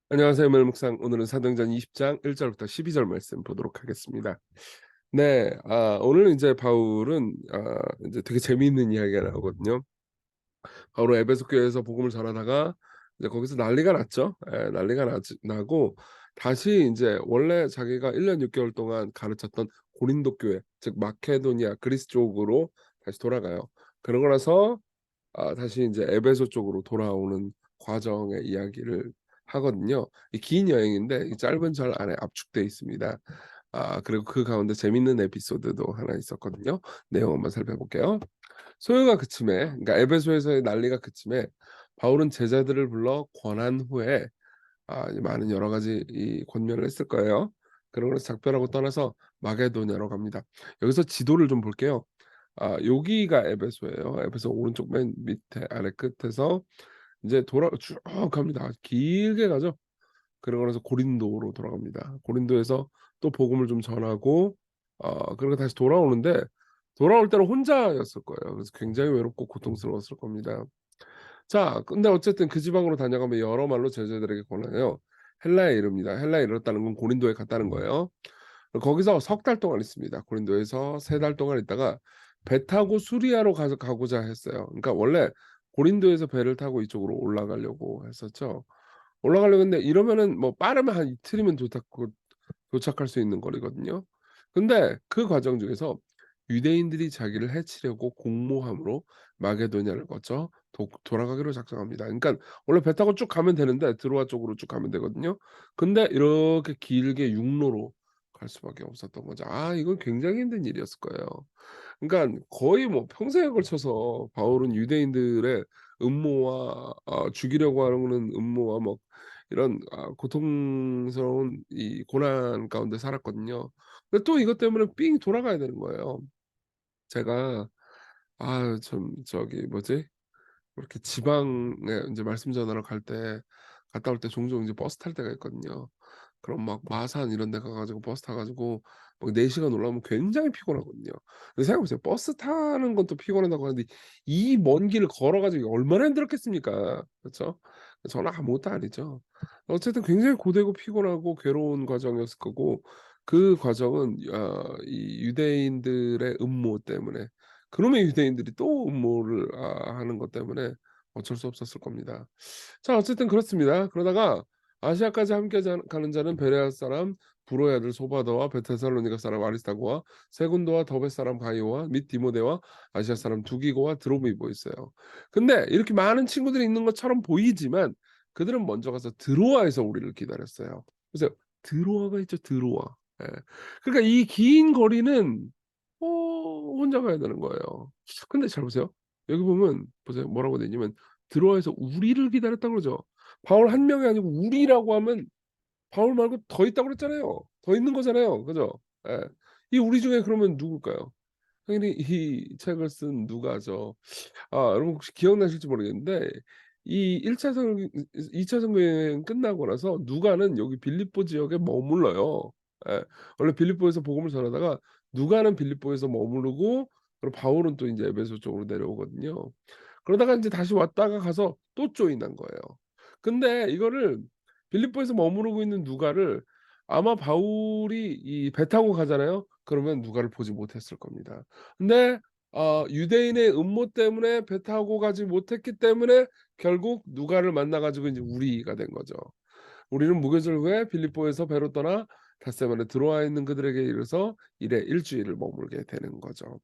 안녕하세요. 멜묵상 오늘은 사도행전 20장 1절부터 12절 말씀 보도록 하겠습니다. 네, 오늘 이제 바울은 이제 되게 재미있는 이야기가 나오거든요. 바울은 에베소 교회에서 복음을 전하다가 이제 거기서 난리가 났죠. 난리가 나고 다시 이제 원래 자기가 1년 6개월 동안 가르쳤던 고린도 교회, 즉 마케도니아 그리스 쪽으로 다시 돌아가요. 그러고 나서 다시 이제 에베소 쪽으로 돌아오는 과정의 이야기를 하거든요. 이 긴 여행인데 이 짧은 절 안에 압축돼 있습니다. 그리고 그 가운데 재밌는 에피소드도 하나 있었거든요. 내용 한번 살펴볼게요. 소요가 그침에, 그러니까 에베소에서의 난리가 그침에 바울은 제자들을 불러 권한 후에 이제 많은 여러 가지 이 권면을 했을 거예요. 그러고 나서 작별하고 떠나서 마게도냐로 갑니다. 여기서 지도를 좀 볼게요. 여기가 에베소예요. 에베소 오른쪽 맨 밑에 아래 끝에서 이제 돌아 쭉 갑니다. 길게 가죠. 그러고 나서 고린도로 돌아갑니다. 고린도에서 또 복음을 좀 전하고 그리고 다시 돌아오는데 돌아올 때는 혼자였을 거예요. 그래서 굉장히 외롭고 고통스러웠을 겁니다. 자, 근데 어쨌든 그 지방으로 다녀가면 여러 말로 제자들에게 권하여 헬라에 이릅니다. 헬라에 이르렀다는 건 고린도에 갔다는 거예요. 거기서 석 달 동안 있습니다. 고린도에서 세 달 동안 있다가 배 타고 수리아로 가고자 했어요. 그러니까 원래 고린도에서 배를 타고 이쪽으로 올라가려고 했었죠. 올라가려고 했는데 이러면은 뭐 빠르면 한 이틀이면 도착할 수 있는 거리거든요. 근데 그 과정 중에서 유대인들이 자기를 해치려고 공모함으로 마게도냐를 거쳐 돌아가기로 작정합니다. 그러니까 원래 배 타고 쭉 가면 되는데 드로아 쪽으로 쭉 가면 되거든요. 근데 이렇게 길게 육로로 갈 수밖에 없었던 거죠. 이건 굉장히 힘든 일이었을 거예요. 그러니까 거의 뭐 평생에 걸쳐서 바울은 유대인들의 음모와 죽이려고 하는 음모와 뭐 이런 고통스러운 이 고난 가운데 살았거든요. 근데 또 이것 때문에 삥 돌아가야 되는 거예요. 제가 참 저기 뭐지? 이렇게 지방에 인제 말씀 전하러 갈 때 갔다 올 때 종종 이제 버스 탈 때가 있거든요. 그럼 막 마산 이런 데 가 가지고 버스 타 가지고 막 4 시간 올라오면 굉장히 피곤하거든요. 근데 생각해 보세요. 버스 타는 것도 피곤하다고 하는데 이 먼 길을 걸어 가지고 얼마나 힘들었겠습니까. 그쵸? 저는 아무것도 아니죠. 어쨌든 굉장히 고되고 피곤하고 괴로운 과정이었을 거고 그 과정은 이 유대인들의 음모 때문에 그놈의 유대인들이 또 음모를 하는 것 때문에 어쩔 수 없었을 겁니다. 자, 어쨌든 그렇습니다. 그러다가 아시아까지 함께 가는 자는 베레아 사람 브로의 아들 소바더와 베테살로니가 사람 아리스타고와 세군도와 더베 사람 가이오와 및 디모데와 아시아 사람 두기고와 드로미보였어요. 근데 이렇게 많은 친구들이 있는 것처럼 보이지만 그들은 먼저 가서 드로아에서 우리를 기다렸어요. 그래서 드로아가 있죠, 드로아. 예. 그러니까 이 긴 거리는 혼자 가야 되는 거예요. 근데 잘 보세요. 여기 보면 보세요. 뭐라고 돼 있냐면 드로아에서 우리를 기다렸다 그러죠. 바울 한 명이 아니고 우리라고 하면 바울 말고 더 있다고 그랬잖아요. 더 있는 거잖아요. 그죠? 예. 이 우리 중에 그러면 누굴까요? 당연히 이 책을 쓴 누가죠. 여러분 혹시 기억나실지 모르겠는데 이 1 차 선 2차 선교여행 끝나고 나서 누가는 여기 빌립보 지역에 머물러요. 예. 원래 빌립보에서 복음을 전하다가 누가는 빌립보에서 머무르고 그리고 바울은 또 인제 에베소 쪽으로 내려오거든요. 그러다가 인제 다시 왔다가 가서 또 조인한 거예요. 근데 이거를 빌립보에서 머무르고 있는 누가를 아마 바울이 이 배 타고 가잖아요. 그러면 누가를 보지 못했을 겁니다. 근데 유대인의 음모 때문에 배 타고 가지 못했기 때문에 결국 누가를 만나 가지고 인제 우리가 된 거죠. 우리는 무교절 후에 빌립보에서 배로 떠나 닷새만에 들어와 있는 그들에게 이르러서 이래 일 주일을 머물게 되는 거죠.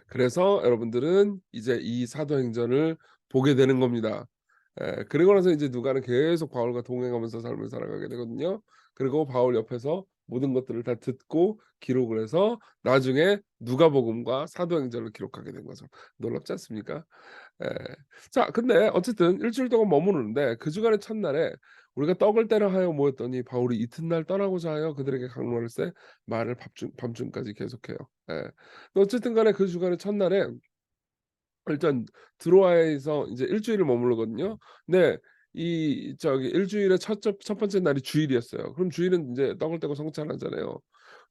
그래서 여러분들은 이제 이 사도행전을 보게 되는 겁니다. 그리고 나서 이제 누가는 계속 바울과 동행하면서 삶을 살아가게 되거든요. 그리고 바울 옆에서 모든 것들을 다 듣고 기록을 해서 나중에 누가복음과 사도행전을 기록하게 된 거죠. 놀랍지 않습니까? 예. 자, 근데 어쨌든 일 주일 동안 머무르는데 그 주간의 첫날에 우리가 떡을 떼려 하여 모였더니 바울이 이튿날 떠나고자 하여 그들에게 강론할세 말을 밤중까지 계속해요. 예. 어쨌든 간에 그 주간의 첫날에 일단 드로아에서 이제 일 주일을 머무르거든요. 근데 이 저기 일 주일의 첫 번째 날이 주일이었어요. 그럼 주일은 인제 떡을 떼고 성찬하잖아요.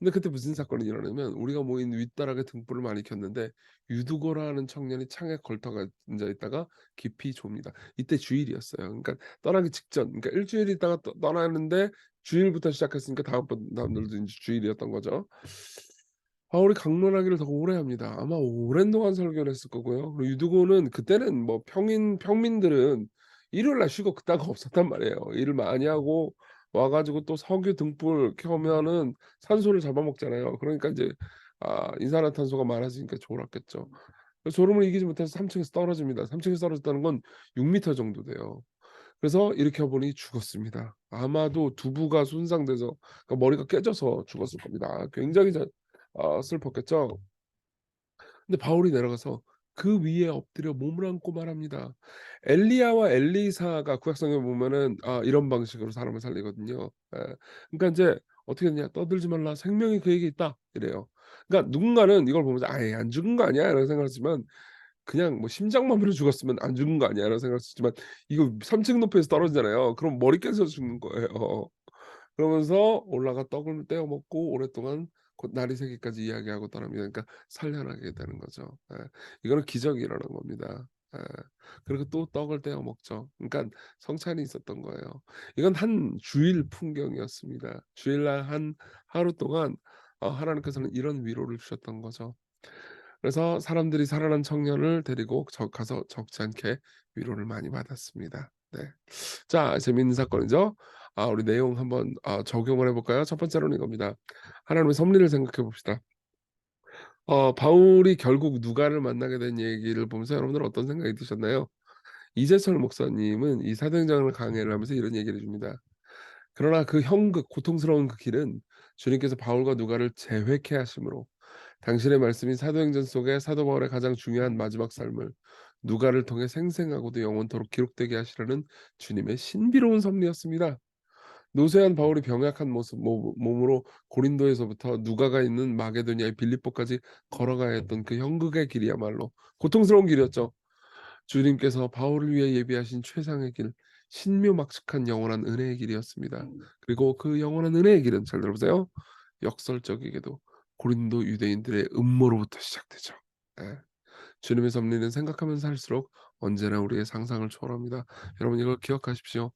근데 그때 무슨 사건이 일어나냐면 우리가 모인 윗다락에 등불을 많이 켰는데 유두고라는 청년이 창에 걸터가 앉아 있다가 깊이 졸니다. 이때 주일이었어요. 그러니까 떠나기 직전, 그러니까 일 주일 있다가 떠나는데 주일부터 시작했으니까 다음번 다음날도 인제 주일이었던 거죠. 바울이 강론하기를 더 오래 합니다. 아마 오랜 동안 설교를 했을 거고요. 그리고 유두고는 그때는 뭐 평민들은 일요일 날 쉬고 그따가 없었단 말이에요. 일을 많이 하고 와 가지고 또 석유 등불 켜면은 산소를 잡아먹잖아요. 그러니까 이제 이산화탄소가 많아지니까 졸았겠죠. 그래서 졸음을 이기지 못해서 3 층에서 떨어집니다. 3 층에서 떨어졌다는 건 6 미터 정도 돼요. 그래서 일으켜 보니 죽었습니다. 아마도 두부가 손상돼서, 그러니까 머리가 깨져서 죽었을 겁니다. 굉장히 슬펐겠죠. 근데 바울이 내려가서 그 위에 엎드려 몸을 안고 말합니다. 엘리야와 엘리사가 구약 성경에 보면은 이런 방식으로 사람을 살리거든요. 예. 그러니까 인제 어떻게 했냐. "떠들지 말라. 생명이 그에게 있다." 이래요. 그러니까 누군가는 이걸 보면서 '아이 안 죽은 거 아니야?' 이런 생각을 했지만, 그냥 뭐 심장마비로 죽었으면 '안 죽은 거 아니야?' 라는 생각할 수 있지만, 이거 3층 높이에서 떨어지잖아요. 그럼 머리 깨져서 죽는 거예요. 그러면서 올라가 떡을 떼어 먹고 오랫동안 곧 날이 새기까지 이야기하고 떠납니다. 그러니까 살려나게 되는 거죠. 예. 이거는 기적이 일어난 겁니다. 예. 그리고 또 떡을 떼어 먹죠. 그러니까 성찬이 있었던 거예요. 이건 한 주일 풍경이었습니다. 주일날 한 하루 동안 하나님께서는 이런 위로를 주셨던 거죠. 그래서 사람들이 살아난 청년을 데리고 가서 적지 않게 위로를 많이 받았습니다. 네. 자, 재미있는 사건이죠. 우리 내용 한번 적용을 해 볼까요? 첫 번째로는 이겁니다. 하나님의 섭리를 생각해 봅시다. 바울이 결국 누가를 만나게 된 얘기를 보면서 여러분들은 어떤 생각이 드셨나요? 이재철 목사님은 이 사도행전을 강해를 하면서 이런 얘기를 해 줍니다. 그러나 그 형극 고통스러운 그 길은 주님께서 바울과 누가를 재회케 하심으로 당신의 말씀이 사도행전 속에 사도 바울의 가장 중요한 마지막 삶을 누가를 통해 생생하고도 영원토록 기록되게 하시려는 주님의 신비로운 섭리였습니다. 노쇠한 바울이 병약한 모습 몸으로 고린도에서부터 누가가 있는 마게도니아의 빌립보까지 걸어가야 했던 그 형극의 길이야말로 고통스러운 길이었죠. 주님께서 바울을 위해 예비하신 최상의 길, 신묘막측한 영원한 은혜의 길이었습니다. 그리고 그 영원한 은혜의 길은, 잘 들어보세요, 역설적이게도 고린도 유대인들의 음모로부터 시작되죠. 예. 주님의 섭리는 생각하면서 살수록 언제나 우리의 상상을 초월합니다. 여러분 이걸 기억하십시오.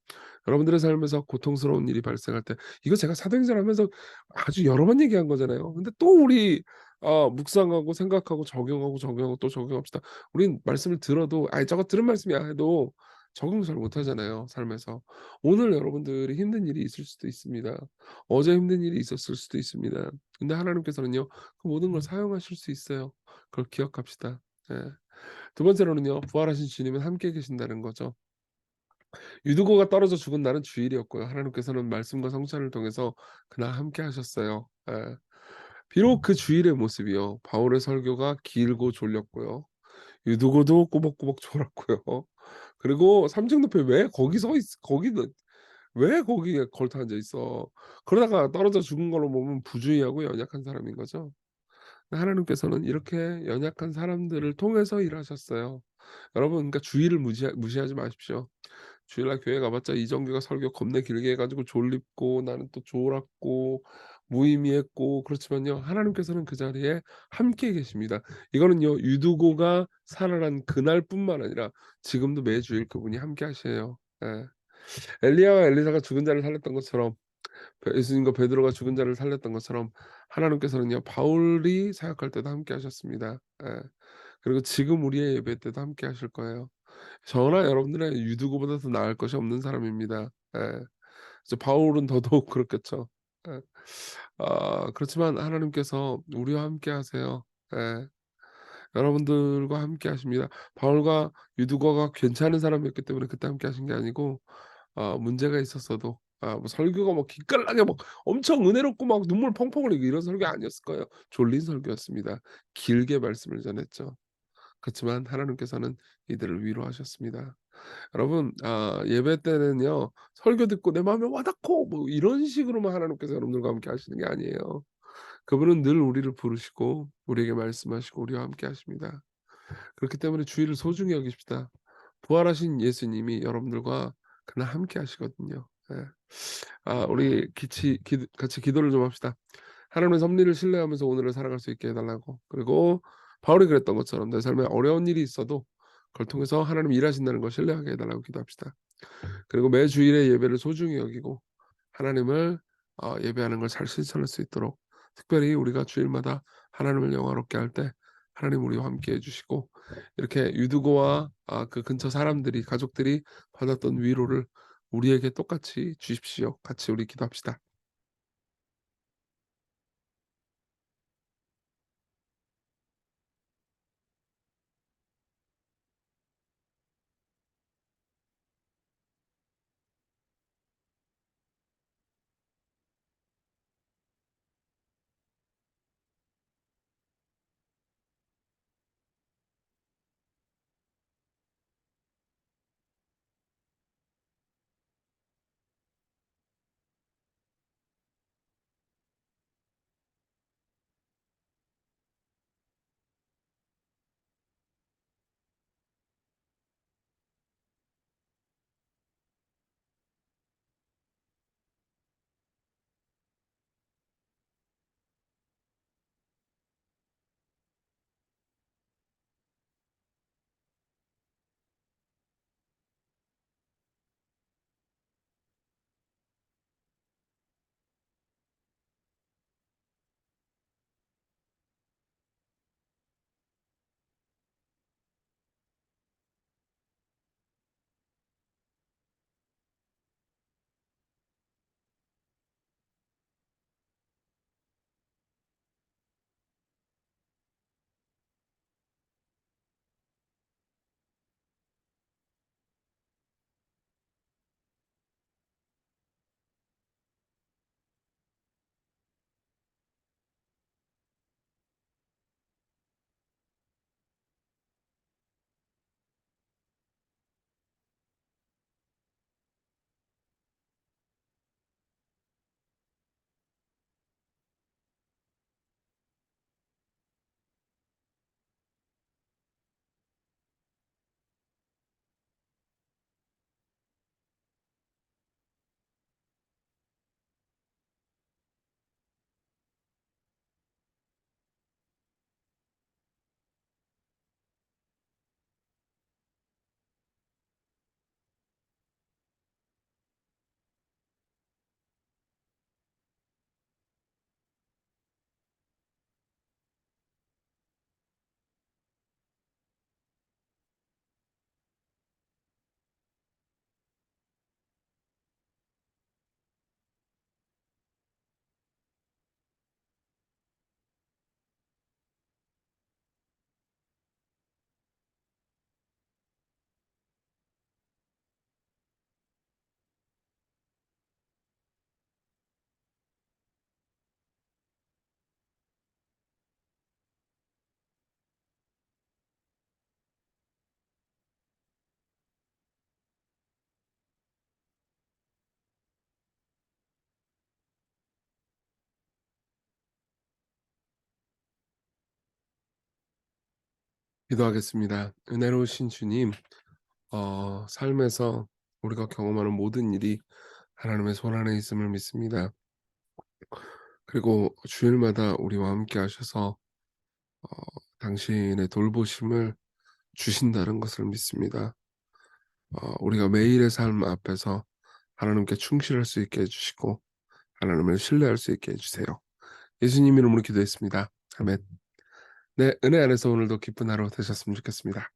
여러분들의 삶에서 고통스러운 일이 발생할 때, 이거 제가 사도행전 하면서 아주 여러 번 얘기한 거잖아요. 근데 또 우리 묵상하고 생각하고 적용하고 또 적용합시다. 우린 말씀을 들어도 '아이 저거 들은 말씀이야.' 해도 적용 잘 못하잖아요, 삶에서. 오늘 여러분들이 힘든 일이 있을 수도 있습니다. 어제 힘든 일이 있었을 수도 있습니다. 근데 하나님께서는요, 그 모든 걸 사용하실 수 있어요. 그걸 기억합시다. 예. 두 번째로는요. 부활하신 주님은 함께 계신다는 거죠. 유두고가 떨어져 죽은 날은 주일이었고요. 하나님께서는 말씀과 성찬을 통해서 그날 함께 하셨어요. 예. 비록 그 주일의 모습이요, 바울의 설교가 길고 졸렸고요. 유두고도 꾸벅꾸벅 졸았고요. 그리고 삼층 높이 왜 거기 서 있 거기는 왜 거기에 걸터 앉아 있어. 그러다가 떨어져 죽은 걸로 보면 부주의하고 연약한 사람인 거죠. 하나님께서는 이렇게 연약한 사람들을 통해서 일하셨어요. 여러분, 그러니까 주의를 무시하지 마십시오. 주일날 교회 가봤자 이정규가 설교 겁내 길게 해 가지고 졸립고 나는 또 졸았고 무의미했고 그렇지만요, 하나님께서는 그 자리에 함께 계십니다. 이거는요, 유두고가 살아난 그날뿐만 아니라 지금도 매주일 그분이 함께 하셔요. 예. 엘리야와 엘리사가 죽은 자를 살렸던 것처럼, 예수님과 베드로가 죽은 자를 살렸던 것처럼 하나님께서는요, 바울이 사역할 때도 함께 하셨습니다. 예. 그리고 지금 우리의 예배 때도 함께 하실 거예요. 저나 여러분들의 유두고보다 더 나을 것이 없는 사람입니다. 예. 그래서 바울은 더더욱 그렇겠죠. 예. 그렇지만 하나님께서 우리와 함께 하세요. 예. 여러분들과 함께 하십니다. 바울과 유두거가 괜찮은 사람이었기 때문에 그때 함께 하신 게 아니고, 문제가 있었어도 뭐 설교가 뭐 기깔나게 막 엄청 은혜롭고 막 눈물 펑펑 흘리고 이런 설교 아니었을 거예요. 졸린 설교였습니다. 길게 말씀을 전했죠. 그렇지만 하나님께서는 이들을 위로하셨습니다. 여러분, 예배 때는요, 설교 듣고 내 마음에 와닿고 뭐 이런 식으로만 하나님께서 여러분들과 함께 하시는 게 아니에요. 그분은 늘 우리를 부르시고 우리에게 말씀하시고 우리와 함께 하십니다. 그렇기 때문에 주의를 소중히 여기십시다. 부활하신 예수님이 여러분들과 그날 함께 하시거든요. 예. 우리 같이 기도를 좀 합시다. 하나님의 섭리를 신뢰하면서 오늘을 살아갈 수 있게 해 달라고. 그리고 바울이 그랬던 것처럼 내 삶에 어려운 일이 있어도 그걸 통해서 하나님이 일하신다는 걸 신뢰하게 해 달라고 기도합시다. 그리고 매 주일에 예배를 소중히 여기고 하나님을 예배하는 걸 잘 실천할 수 있도록, 특별히 우리가 주일마다 하나님을 영화롭게 할 때 하나님 우리와 함께 해 주시고, 이렇게 유두고와 그 근처 사람들이, 가족들이 받았던 위로를 우리에게 똑같이 주십시오. 같이 우리 기도합시다. 기도하겠습니다. 은혜로우신 주님, 삶에서 우리가 경험하는 모든 일이 하나님의 손 안에 있음을 믿습니다. 그리고 주일마다 우리와 함께 하셔서 어 당신의 돌보심을 주신다는 것을 믿습니다. 우리가 매일의 삶 앞에서 하나님께 충실할 수 있게 해 주시고 하나님을 신뢰할 수 있게 해 주세요. 예수님 이름으로 기도했습니다. 아멘. 네, 은혜 안에서 오늘도 기쁜 하루 되셨으면 좋겠습니다.